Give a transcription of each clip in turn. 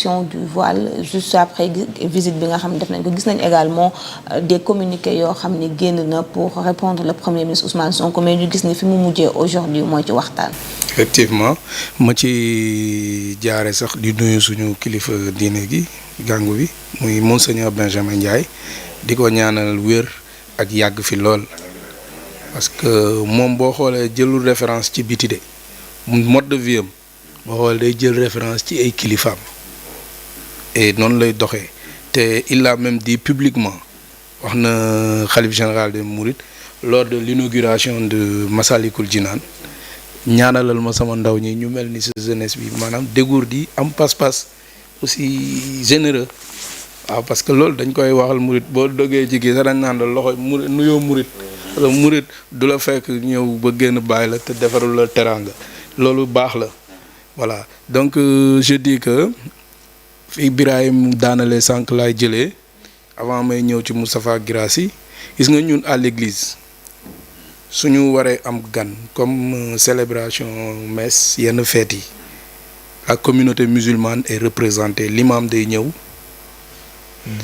du voile juste après visite bi nga xam ne def nañ ko gis nañ également des communiqués yoo xam ne génn na pour répondre le premier ministre Ousmane Sonko mais ñu gis ni fi mu mujjee aujourd'hui mooy ci waxtaan. effectivement ma ci jaare sax di nuyu suñu kilifa diine gi gàngu bi muy monseigneur Benjamin Ndiaye di ko ñaanal wér ak yàgg fi lool parce que moom boo xoolee jëlul référence ci biti de mode de vie am boo xoolee day jël référence ci ay kilifaam et noonu lay doxee te il a même dit publiquement wax na xalif général des Mourides lors de l'inauguration de Massalikul Jinaan ñaanalal ma sama ndaw ñi ñu mel ni sa jeunesse bi maanaam dégourdi am pas-pas aussi généreux waaw parce que loolu dañ koy waxal murit boo dogee ci kii sax dañ naan la loxo murit nuyoo murit parce que murit du la fekk ñëw ba génn bàyyi la te defarul la teraanga loolu baax la voilà donc je dis que fii Birahim daanale sànq laay jëlee avant may ñëw ci Moustapha Guirassy gis nga ñun à l'église suñu waree am gan comme célébration messe yenn fête yi la communauté musulmane est représentée l'imam day ñëw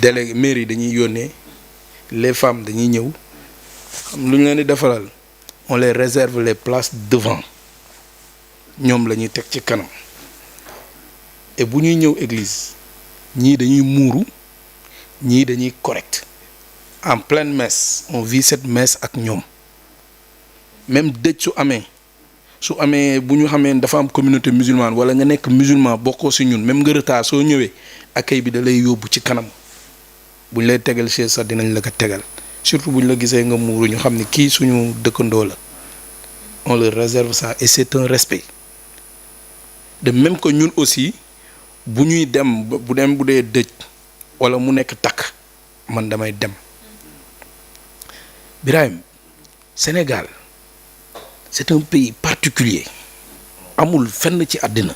délégué mairie dañuy yónnee les femmes dañuy ñëw xam lu ñu leen di defaral on les réserve les places devant ñoom la ñuy teg ci kanam et bu ñuy ñëw église ñii dañuy muuru ñii dañuy correct en pleine messe on vit cette messe ak ñoom même dëj su amee bu ñu xamee dafa am communauté musulmane wala nga nekk musulman bokkoo si ñun même nga retard soo ñëwee accueil bi da lay yóbbu ci kanam bu ñu lay tegal chaise sax dinañ la ko tegal surtout bu ñu la gisee nga muuru ñu xam ne kii suñu dëkkandoo la on leur réserve ça et c'est un respect de même que ñun aussi bu ñuy dem bu dee dëj wala mu nekk takk man damay dem Birahim Sénégal c'est un pays particulier amul fenn ci àddina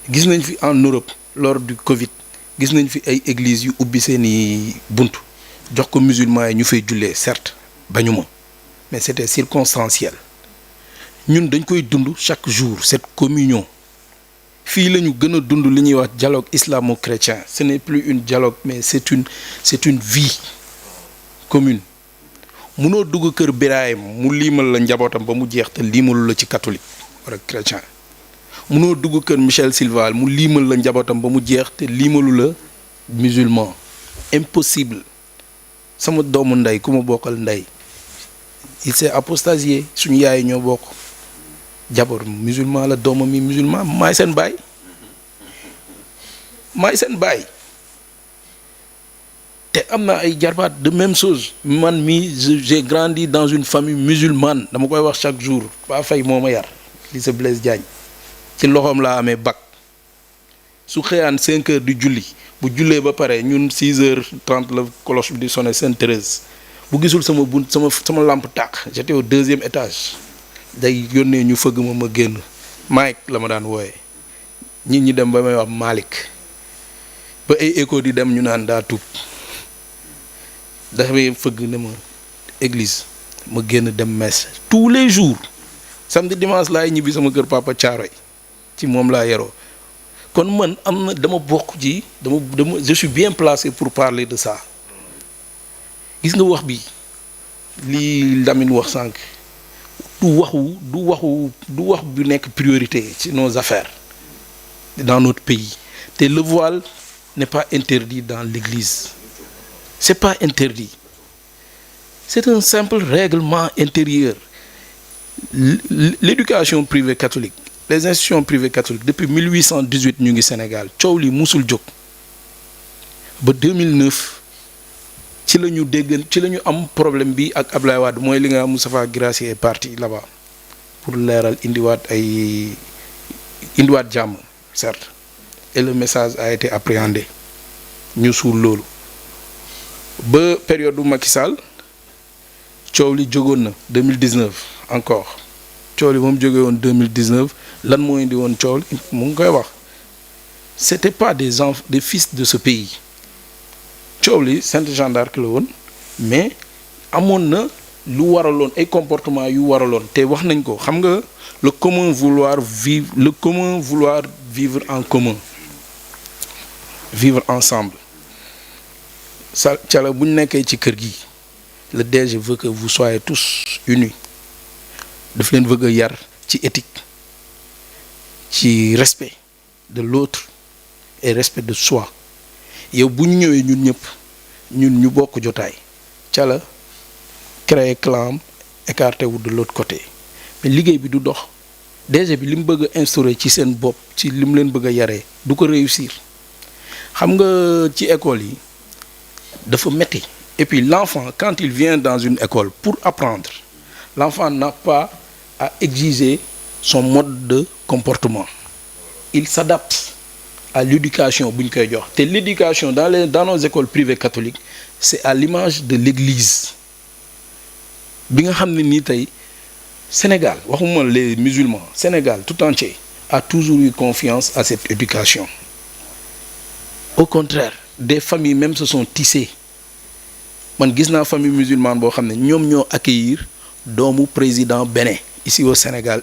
gis nañ fi en Europe lors du Covid gis nañ fi ay églises yu ubbi seeni bunt jox ko musulmans yi ñu fay jullee certes bañu ma mais c'était circonstanciel ñun dañ koy dund chaque jour cette communion fii la ñu gën a dund li ñuy wax dialogue islamo-chrétien ce n'est plus une dialogue mais c'est une vie commune munoo dugg kër Birahim mu liimal la njabootam ba mu jeex te liimalu la ci catholique wala chrétien munoo dugg kër Michel Silval mu liimal la njabootam ba mu jeex te liimalu la musulman impossible sama doomu ndey ku ma bokkal ndey il s'est apostasié suñu yaay ñoo bokk jabar musulman la doomam mi musulman maay seen baay te am na ay jarbaat de même chose man mi j'ai grandi dans une famille musulmane dama koy wax chaque jour Paa Faye moo ma yar lycée Blaise Diagne ci loxoom laa amee bac su xëyaan 5 heures di julli bu jullee ba pare ñun 6h30 la cloche bi di sonné Sainte-Thérèse bu gisul sama bunt sama lampe tàq j'étais au 2e étage day yónnee ñu fëgg ma génn Mike la ma daan wooyee nit ñi dem ba may wax Malick ba ay écho di dem ñu naan daa tuub dafay fëgg ne ma église ma génn dem messe tous les jours samedi dimanche laay ñibbi sama kër papa Thiaroye ci moom laa yaroo kon man am na dama bokk ci dama je suis bien placé pour parler de ça gis nga wax bi lii Lamine wax sànq du wax bu nekk priorité ci nos affaires dans notre pays te le voile n'est pas interdit dans l'église c'est pas interdit c'est un simple règlement intérieur l'éducation privée catholique les institutions privées catholiques depuis 1818 ñu ngi Sénégal coow li musul jóg ba 2009 ci la ñu am problème bi ak Ablaye Wade mooy li nga Moustapha Guirassy est parti là-bas pour leeral indiwaat jàmm certes et le message a été appréhendé ñu suul loolu ba période bu Macky Sall coow li jógoon na 2019 encore coow li moom jógee woon 2019 lan moo indi woon coow li mu ngi koy wax c'était pas des fils de ce pays coow li Sainte Jeanne d'Arc la woon mais amoon na lu waraloon ay comportement yu waraloon te wax nañ ko xam nga le commun vouloir vivre en commun vivre ensemble sa Thiala bu ñu nekkee ci kër gi le DG veut que vous soyez tous unis daf leen bëgg a yar ci éthique ci respect de l'autre et respect de soi yow bu ñu ñëwee ñun ñëpp ñun ñu bokk jotaay Thiala créer clan écarté wu de l'autre côté mais liggéey bi du dox DG bi li mu bëgg a instaurer ci seen bopp ci li mu leen bëgg a yaree du ko réussir xam nga ci école yi dafa metti et puis l'enfant quand il vient dans une école pour apprendre l'enfant n'a pas à exiger son mode de comportement il s'adapte à l'éducation bu ñu koy jox te l'éducation dans nos écoles privées catholiques c'est à l'image de l'église bi nga xam ne nii tey Sénégal waxuma les musulmans Sénégal tout entier a toujours eu confiance à cette éducation au contraire des familles même se sont tissées man gis naa famille musulmane boo xam ne ñoom ñoo accueillir doomu président Bénin ici au Sénégal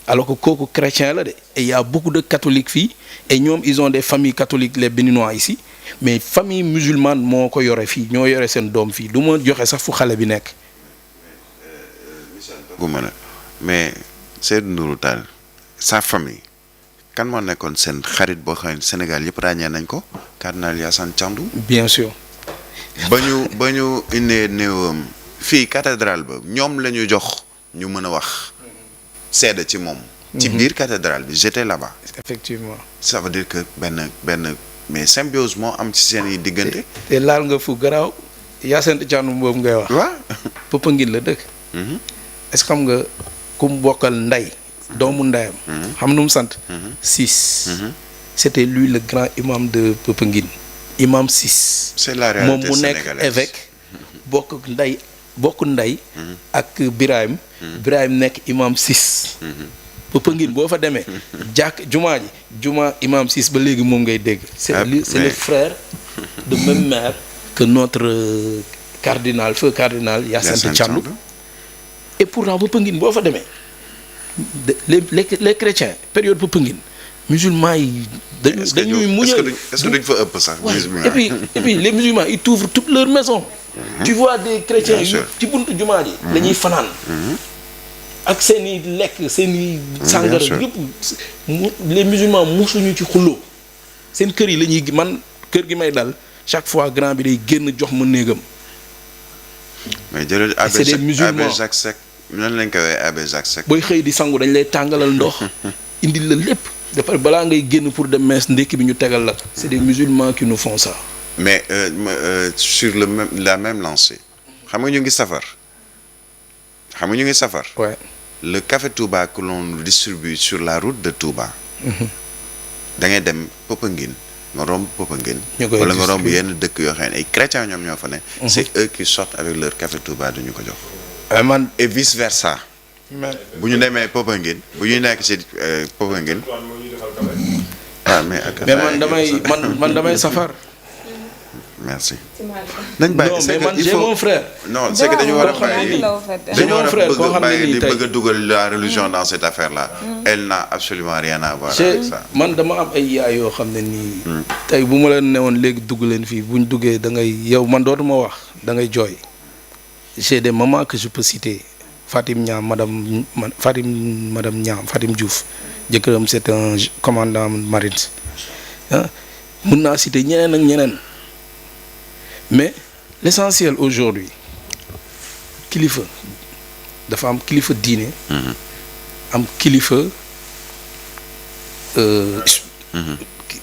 alors que kooku chrétien la de et il y a beaucoup de catholiques fii et ñoom ils ont des familles catholiques les béninois ici mais famille musulmane moo ko yore fii ñoo yore seen doom fii du ma joxe sax fu xale bi nekk. mais Seydou Nourou Tall sa famille kan moo nekkoon seen xarit boo xam ne Sénégal yëpp ràññee nañ ko cardinal Hyacinthe Thiandou. bien sûr. ba ñu indee néewam fii cathédrale ba ñoom la ñu jox ñu mën a wax seede ci moom. ci biir cathédrale bi j'étais là-bas. effectivement. ça veut dire que benn mais symbiose moo am ci seen i diggante. te laal nga fu garaaw Hyacinthe Thiandou boobu ngay wax. waaw. Popenguine la dëkk. est-ce que xam nga ku mu bokkal ndey. doomu ndeyam. xam nu mu sant. Ciss. c'était lui le grand imam de Popenguine. imam Ciss. c'est la réalité moom mu nekk évêque bokk ndey ak Birahim. Birahim nekk imam Ciss. Popenguine boo fa demee. juma imam Ciss ba léegi moom ngay dégg. c'est le frère de même mère que notre cardinal feu cardinal Hyacinthe Thiandou. et pourtant Popenguine boo fa demee les chrétiens période Popenguine musulmans yi dañuy muñal est-ce que duñ fa ëpp sax musulmans et puis les musulmans ils t'ouvrent toutes leurs maisons. tu vois des chrétiens yi ci buntu jumaa ji dañuy fanaan ak seen i lekk seen i sàngara yëpp les musulmans musuñu ci xulloo seen kër yi la ñuy man kër gi may dal chaque fois grand bi day génn jox ma néegam. mais jërëjëf Abbé Jacques Seck nan lañ koy woowee Abbé Jacques Seck. booy xëy di sangu dañ lay tàngalal ndox indil la lépp dafa balaa ngay génn pour dem messe ndékki bi ñu tegal la. c'est des musulmans qui nous font ça. mais sur la même lancée xam nga ñu ngi safar ouais. le café Touba que l'on distribue sur la route de Touba. da ngay dem Popenguine nga romb Popenguine. wala nga romb yenn dëkk yoo xam ne ay chrétiens ñoom ñoo fa ne. c'est eux qui sortent avec leur café Touba duñu ko jox. et vice versa. bu ñu demee Popenguine bu ñu nekk ci Popenguine. mais man damay safar. merci. nañ bàyyi non mais man j'ai mon frère. non c'est que dañu war a bàyyi bëgg a dugal la religion dans cette affaire là. elle n'a absolument rien à voir avec ça. man dama am ay yaay yoo xam ne nii. tey bu ma leen newoon léegi dugg leen fii buñ duggee da ngay yow man dootuma wax da ngay jooy. j'ai des mamans que je peux citer Fatim Niam madame Niam Fatim Diouf jëkkëram c'est un commandant marine ah mun naa citer ñeneen ak ñeneen. mais l'essentiel aujourd'hui kilifa dafa am kilifa diine. am kilifa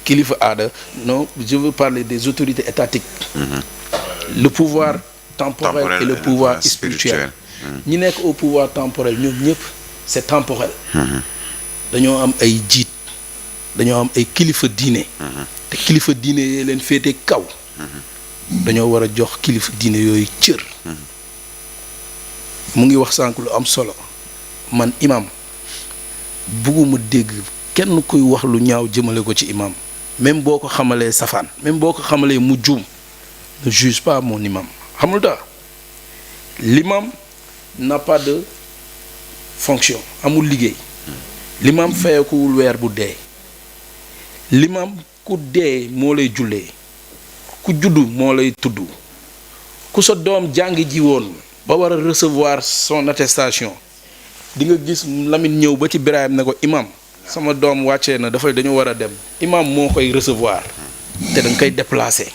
kilifa aada. non je veux parler des autorités étatiques. le pouvoir temporel et le pouvoir spirituel. ñi nekk au pouvoir temporel ñoom ñëpp c'est temporel. dañoo am ay jiit dañoo am ay kilifa diine. te kilifa diine yee leen féete kaw. dañoo war a jox kilifa diine yooyu cër. mu ngi wax sànq lu am solo man imam bugguma dégg kenn kuy wax lu ñaaw jëmale ko ci imam même boo ko xamalee safaan même boo ko xamalee mu juum ne juge pas mon imam xamul tax l'imam n'a pas de fonction amul liggéey l'imam fayeekuwul weer bu dee l'imam ku dee moo lay jullee ku juddu moo lay tudd ku sa doom jàngi ji woon ba war a recevoir son attestation di nga gis Lamine ñëw ba ci Birahim ne ko imam sama doom wàccee na dafay dañu war a dem imam moo koy recevoir te da nga koy déplacer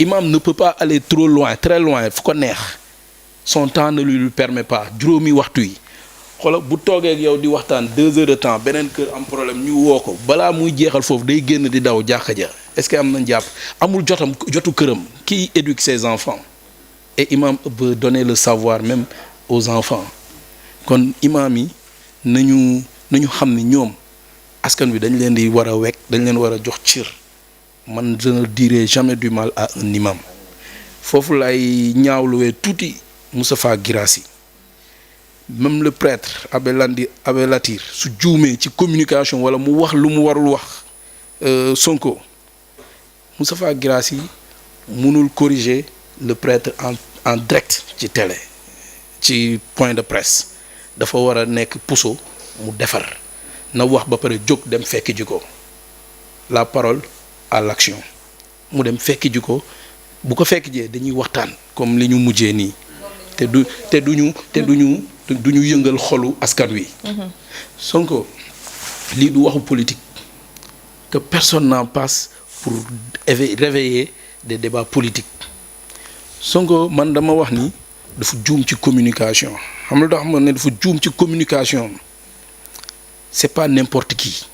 imam ne peut pas aller trop loin très loin fu ko neex son temps ne lui permet pas juróomi waxtu yi xoolal bu toogee ak yow di waxtaan 2 heures de temps beneen kër am problème ñu woo ko balaa muy jeexal foofu day génn di daw jàkka ja est-ce que am na jàpp amul jotu këram qui éduque ses enfants et imam peut donner le savoir même aux enfants kon imam yi nañu xam ni ñoom askan wi dañ leen di war a wekk dañ leen war a jox cër man je ne dirai jamais du mal à un imam foofu lay ñaawluwee tuuti Moustapha Guirassy même le prêtre Abbé Latyr su juumee ci communication wala mu wax lu mu warul wax Sonko Moustapha Guirassy mënul corriger le prêtre en direct ci télé ci point de presse dafa war a nekk puso mu defar na wax ba pare jóg dem fekk ji ko la parole à l'action mu dem fekk ji ko bu ko fekk jee dañuy waxtaan comme li ñu mujjee nii te duñu yëngal xolu askan wi. Sonko lii du waxu politique que personne n'en passe pour réveiller des débats politiques Sonko man dama wax ni dafa juum ci communication xam nga dafa ne dafa juum ci communication c'est pas n'importe qui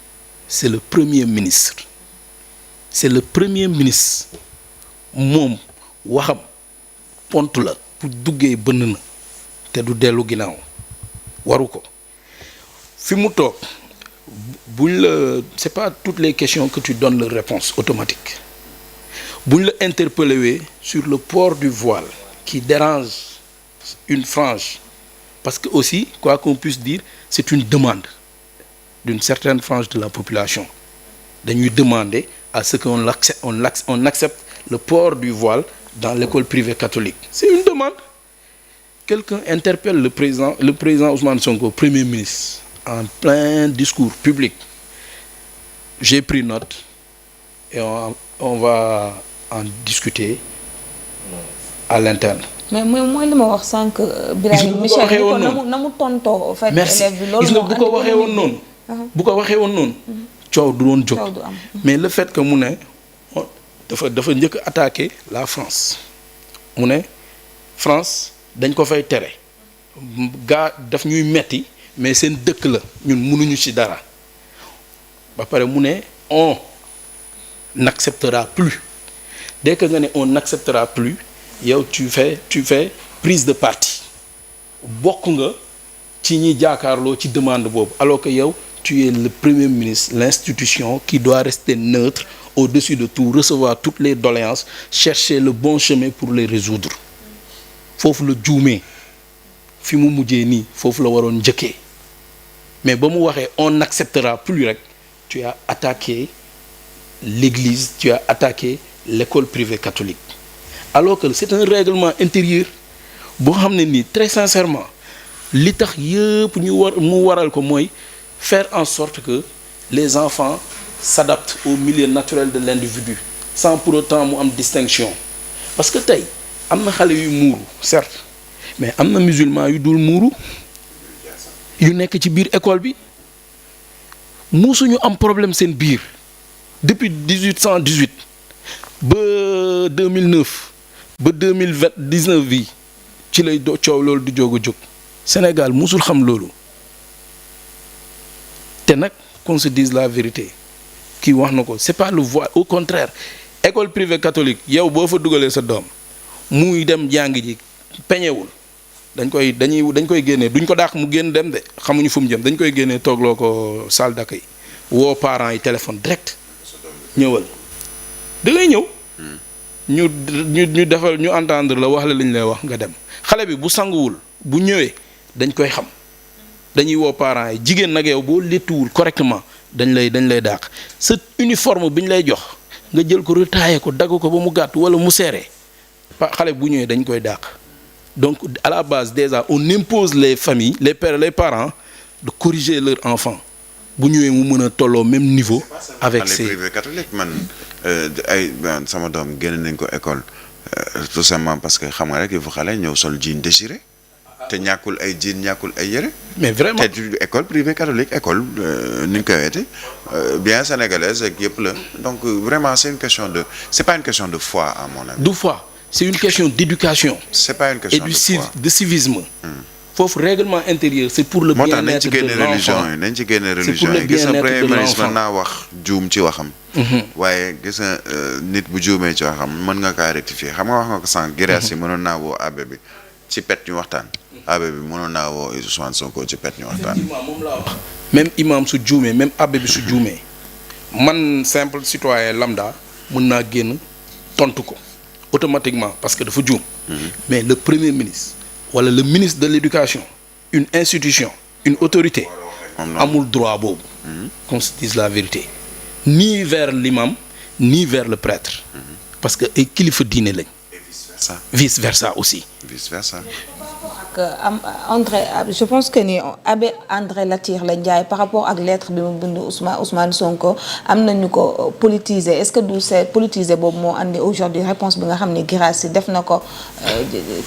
c'est le premier ministre moom waxam pont la pour duggee bënn na te du dellu ginnaaw waru ko fi mu toog buñ la c'est pas toutes les questions que tu donnes leur réponse automatique buñ la interpellé sur le port du voile qui dérange une frange parce que aussi quoi qu'on puisse dire c'est une demande d'une certaine frange de la population dañuy demander à ce qu'on accepte le port du voile dans l'école privée catholique c'est une demande. Quelqu'un interpelle le président Ousmane Sonko, Premier ministre, en plein discours public. J'ai pris note et on va en discuter à l'interne. mais mooy li ma wax sànq. Birahim Michel ni ko na mu tontoo. merci gis nga bu ko waxee woon noonu. bu ko waxee woon noonu. coow du doon jóg mais le fait que mu ne dafa njëkk a attaquer la France mu ne France. dañ ko fay tere gaa daf ñuy metti mais seen dëkk la ñun mënuñu ci dara ba pare mu ne on n'acceptera plus dès que nga ne on n'acceptera plus yow tu fais prise de parti bokk nga ci ñi jaakaarloo ci demande boobu alors que yow tu es le premier ministre l'institution qui doit rester neutre au-dessus de tout recevoir toutes les doléances chercher le bon chemin pour les résoudre foofu la juumee fi mu mujjee nii foofu la waroon njëkkee mais ba mu waxee on n'acceptera plus rek tu as attaqué l'église tu as attaqué l'école privée catholique alors que c'est un règlement intérieur boo xam ne nii très sincèrement li tax yëpp mu waral ko mooy faire en sorte que les enfants s'adaptent au milieu naturel de l'individu sans pour autant mu am distinction parce que tey am na xale yu muuru certes mais am na musulman yu dul muuru yu nekk ci biir école bi musuñu am problème seen biir depuis 1818 ba 2009 ba 2019 bi ci lay coow loolu di jóg a jóg Sénégal musul xam loolu te nag qu'on se dise la vérité kii wax na ko c'est pas le voile au contraire école privée catholique yow boo fa dugalee sa doom muy dem jàng ji peñewul dañ koy génnee duñ ko dàq mu génn dem de xamuñu fu mu jëm dañ koy génnee toogloo ko salle d'accueil woo parents yi téléphone direct ñëwal da ngay ñëw ñu defal ñu entendre la wax la li ñu lay wax nga dem xale bi bu sanguwul bu ñëwee dañ koy xam dañuy woo parents yi jigéen nag yow boo léttuwul correctement dañ lay dàq sa uniforme bi ñu lay jox nga jël ko retaillé ko dagg ko ba mu gàtt wala mu serré xale bu ñëwee dañ koy dàq donc à la base déjà on impose les familles les pères les parents de corriger leurs enfants bu ñëwee mu mën a tolloo même niveau. avec les privés catholiques man sama doom génn nañ ko école tout simplement parce que xam nga rek il faut xale ñëw sol jean déchiré te ñàkkul ay jean ñàkkul ay yére. mais vraiment te école privée catholique école ni ñu koy weete bien sénégalaise ak yëpp la donc vraiment c'est pas une question de foi à mon avis. du foi c'est une question d'éducation. c'est pas une question de foi de civisme. foofu règlement intérieur c'est pour le bien-être de l'enfant. nañ ci génne religion yi gis nga premier ministre mën naa wax juum ci waxam. waaye gis nga nit bu juumee ci waxam mën nga kaa rectifier xam nga wax nga ko sànq. Guirassy yi mënoon naa woo abbé bi ci pet ñu waxtaan. abbé bi mënoon naa woo Ousmane Sonko ci pet ñu waxtaan. moom laa wax. même imam su juumee même abbé bi su juumee man simple citoyen lambda mën naa génn tontu ko automatiquement parce que dafa juum. mais le premier ministre. wala le ministre de l'éducation une institution une autorité amul droit boobu qu'on se dise la vérité ni vers l'imam ni vers le prêtre parce que ay kilifa diine lañ vice versa aussi André je pense que ni abbé André Latyr la Ndiaye par rapport ak lettre bi mu bind Ousmane Sonko am nañu ko politiser est-ce que du c'est politiser boobu moo andi aujourd'hui réponse bi nga xam ne Guirassy def na ko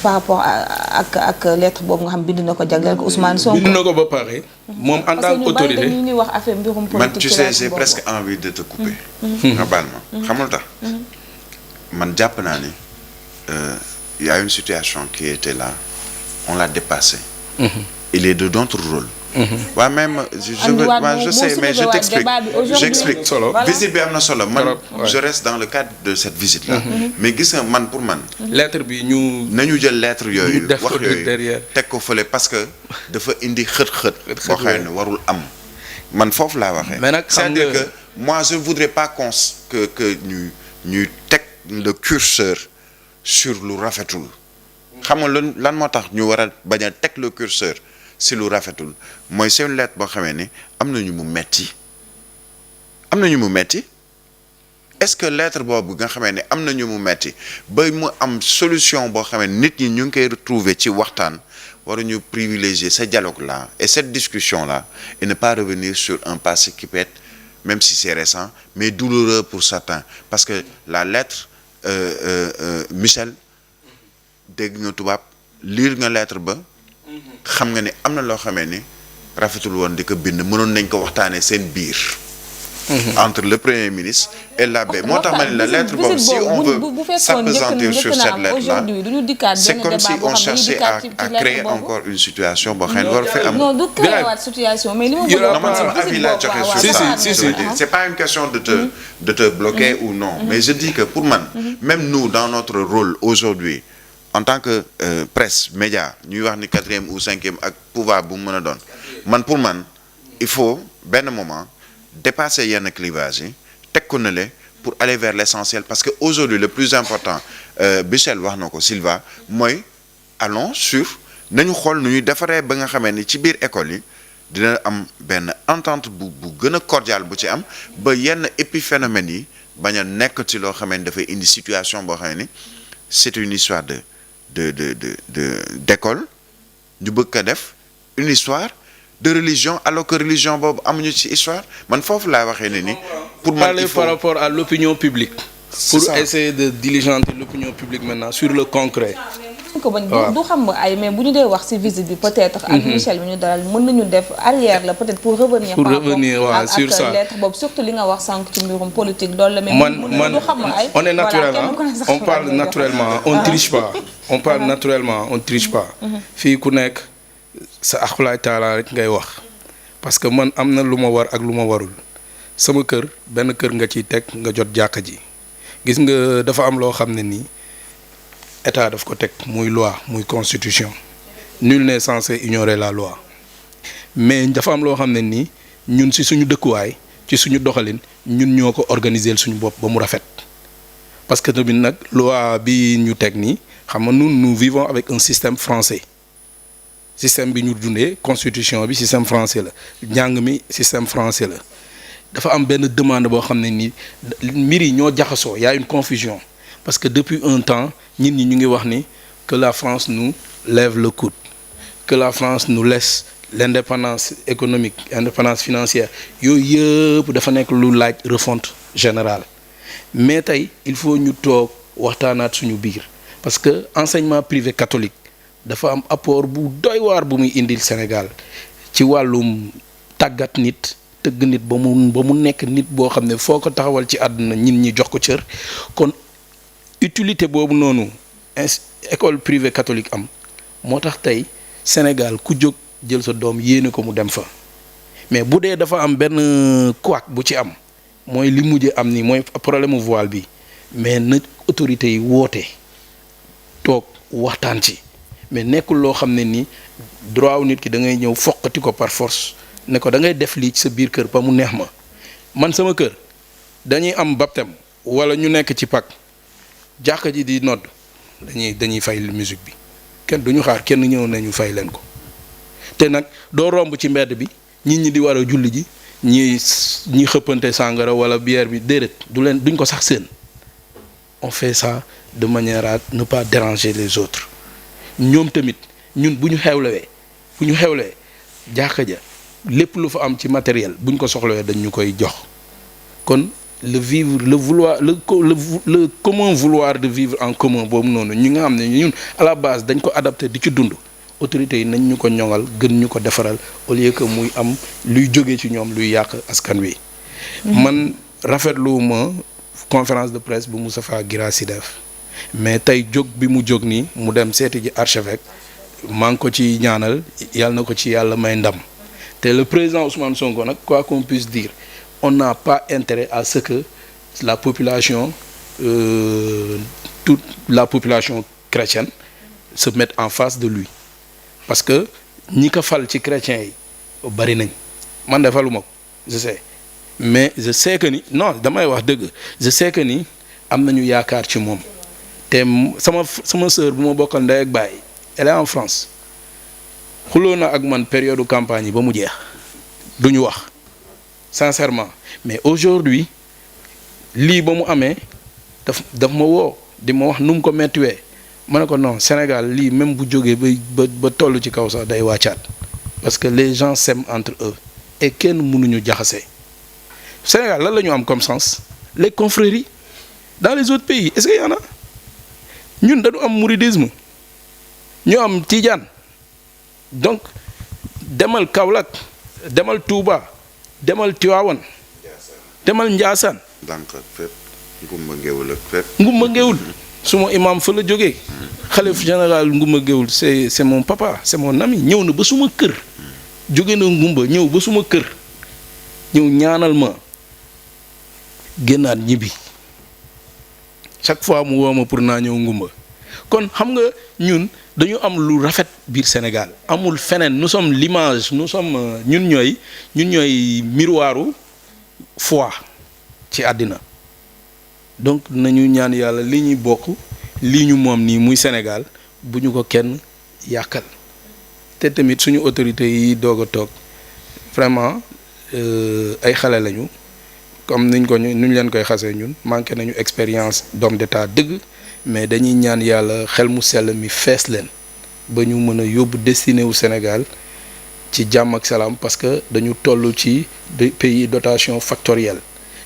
par rapport ak lettre boobu nga xam bind na ko jagleel ko Ousmane Sonko. bind na ko ba pare moom en tant qu'autorité parce que ñu ñuy wax affaire mbirum politique. man tu sais j'ai presque envie de te couper. nga baal ma xam nga tax man jàpp naa ni y a une situation qui était là. On l'a dépassé. Il est de notre rôle. waaw même je sais mais je t'explique. J'explique. Visite bi am na solo man je reste dans le cadre de cette visite là. mais gis nga man pour man. lettre bi nañu jël lettre yooyu. wax yooyu teg ko fële parce que dafa indi xët-xët. boo xam ne warul am. man foofu laa waxee. mais nag c'est-à-dire que moi je ne voudrais pas que ñuy teg le curseur sur lu rafetul. xam nga lan moo tax ñu war a bañ a teg le curseur si lu rafetul mooy c'est une lettre boo xamee ni am na ñu mu metti est-ce que lettre boobu nga xamee ni am na ñu mu metti ba mu am solution boo xamee nit ñi ñu ngi koy retrouver ci waxtaan waruñu privilégier ce dialogue là et cette discussion là et ne pas revenir sur un passé qui peut être même si c'est récent mais douloureux pour certains parce que la lettre Michel dégg nga tubaab lire nga lettre ba xam nga ne am na loo xamee ni rafetul woon di ko bind mënoon nañ ko waxtaanee seen biir. entre le premier ministre et l'abbé moo tax ma ne la lettre boobu si on veut s'appesantir sur cette lettre là c'est comme si on cherchait à créer encore une situation boo xam ne war fee am. non du créer waat situation mais li ma bëgg man sama avis laa joxe sur ça. c'est pas une question de te bloquer ou non mais je dis que pour man même nous dans notre rôle aujourd'hui en tant que presse média ñuy wax ni 4e ou 5e ak pouvoir bu mu mën a doon man pour man il faut benn moment dépasser yenn clivage yi teg ko na le pour aller vers l'essentiel parce que aujourd'hui le plus important Michel wax na ko Silva mooy allons sur nañu xool nu ñuy defaree ba nga xamee ni ci biir école yi dina am benn entente bu gën a cordiale bu ci am ba yenn épiphénomènes yi bañ a nekk ci loo xamee ni dafay indi situation boo xamee ni c'est une histoire d'école ñu bëgg ko def une histoire de religion alors que religion boobu amuñu ci histoire man foofu laa waxee ne ni pour man il faut par rapport à l'opinion publique pour essayer de diligenter l'opinion publique maintenant sur le concret ko bañ du xam ay mais bu ñu dee wax ci visite bi peut-être ak Michel bi ñu dalal mën nañu def arrière la peut-être pour revenir waaw sur ça lettre boobu surtout li nga wax sànq ci mbirum politique doolu la mais man du xam ay on est naturellement on parle naturellement on triche pas on parle naturellement on triche pas fii ku nekk sa axulaay taala rek ngay wax parce que man am na lu ma war ak lu ma warul sama kër benn kër nga ciy teg nga jot jàkka ji gis nga dafa am loo xam ne nii état daf ko teg muy loi muy constitution nul n'est censé ignorer la loi mais dafa am loo xam ne nii ñun ci suñu dëkkuwaay ci suñu doxalin ñun ñoo ko organiser suñu bopp ba mu rafet parce que tamit nag loi bi ñu teg nii xam nga nous vivons avec un système français système bi ñu dundee constitution bi système français la njàng mi système français la dafa am benn demande boo xam ne nii mbir yi ñoo jaxasoo y a une confusion parce que depuis un temps ñit ñi ñu ngi wax ni que la France nous lève le coude que la France nous laisse l'indépendance économique indépendance financière yooyu yëpp dafa nekk lu laaj refonte générale mais tey il faut ñu toog waxtaanaat suñu biir parce que enseignement privé catholique dafa am apport bu doy waar bu muy indil Sénégal ci wàllum tàggat nit tëgg nit ba mu nekk nit boo xam ne foo ko taxawal ci àdduna ñin ñi jox ko cër kon utilité boobu noonu école privée catholique am moo tax tey Sénégal ku jóg jël sa doom yéene ko mu dem fa mais bu dee dafa am benn couac bu ci am mooy li mujje am ni mooy problème mu voile bi mais na autorités yi woote toog waxtaan ci mais nekkul loo xam ne ni droit wu nit ki da ngay ñëw foqati ko par force ne ko da ngay def lii ci sa biir kër ba mu neex ma man sama kër dañuy am baptême wala ñu nekk ci Pâques jàkka ji di nodd dañuy fay musique bi kenn duñu xaar kenn ñëw nañu fay leen ko te nag doo romb ci mbedd bi nit ñi di war a julli ji ñi xëppante sàngara wala bière bi déedéet duñ ko sax seen on fait ça de manière à ne pas déranger les autres ñoom tamit ñun bu ñu xewlewee jàkka ja lépp lu fa am ci matériel bu ñu ko soxlawee dañ ñu koy jox kon le commun vouloir de vivre en commun boobu noonu ñi nga xam ne ñun à la base dañ ko adapté di ci dund autorités yi nañ ñu ko ñoŋal gën ñu ko defaral au lieu que muy am luy jóge ci ñoom luy yàq askan wi. man rafetluwuma conférence de presse bu Moustapha Guirassy def mais tey jóg bi mu jóg nii mu dem seeti ji archevêque maa ngi ko ci ñaanal yàlla na ko ci yàlla may ndam te le président Ousmane Sonko nag quoi qu'on puisse dire on n'a pas intérêt à ce que la population toute la population chrétienne se mette en face de lui parce que ñi ko fal ci chrétiens yi bari nañ man de faluma ko je sais mais je sais que ni non damay wax dëgg je sais que ni am nañu yaakaar ci moom te sama sœur bu ma bokkal ndey ak baay elle est en France xuloo na ak man période campagne yi ba mu jeex duñu wax sincèrement mais aujourd'hui lii ba mu amee daf ma woo di ma wax nu mu ko mettiwee ma ne ko non Sénégal lii même bu jógee ba toll ci kaw sax day wàccaat parce que les gens s'aiment entre eux et kenn mënuñu jaxase Sénégal lan la ñu am comme sens les confréries dans les autres pays est-ce que y en a ñun dañu am mouridisme ñu am Tijaan donc demal Kaolack demal Touba demal Tivaouane demal Ndiassane donc fépp ngumba ngéwul ak fépp ngumba ngéwul suma imam fa la jógee xalif général ngumba ngéwul c'est mon papa c'est mon ami ñëw na ba suma kër jóge na ngumba ñëw ba suma kër ñëw ñaanal ma génnaat ñibbi chaque fois mu woo ma pour naa ñëw ngumba kon xam nga ñun dañu am lu rafet biir Sénégal amul feneen nous sommes l'image nous sommes ñun ñooy miroiru foi ci àddina donc nañu ñaan yàlla li ñuy bokk lii ñu moom nii muy Sénégal bu ñu ko kenn yàqal te tamit suñu autorités yi doog a toog vraiment ay xale lañu comme nuñ leen koy xasee ñun manqué nañu expérience d'homme d'état dëgg mais dañuy ñaan yàlla xel mu sell mi fees leen ba ñu mën a yóbbu destiné wu Sénégal ci jàmm ak salaam parce que dañu toll ci pays dotation factorielle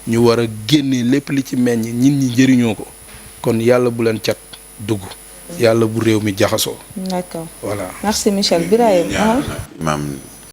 ñu war a génne lépp li ci meññ ñin ñi jëriñoo ko kon yàlla bu leen cat dugg yàlla bu réew mi jaxasoo. D'accord. Voilà. Merci Michel. Birahim. Imam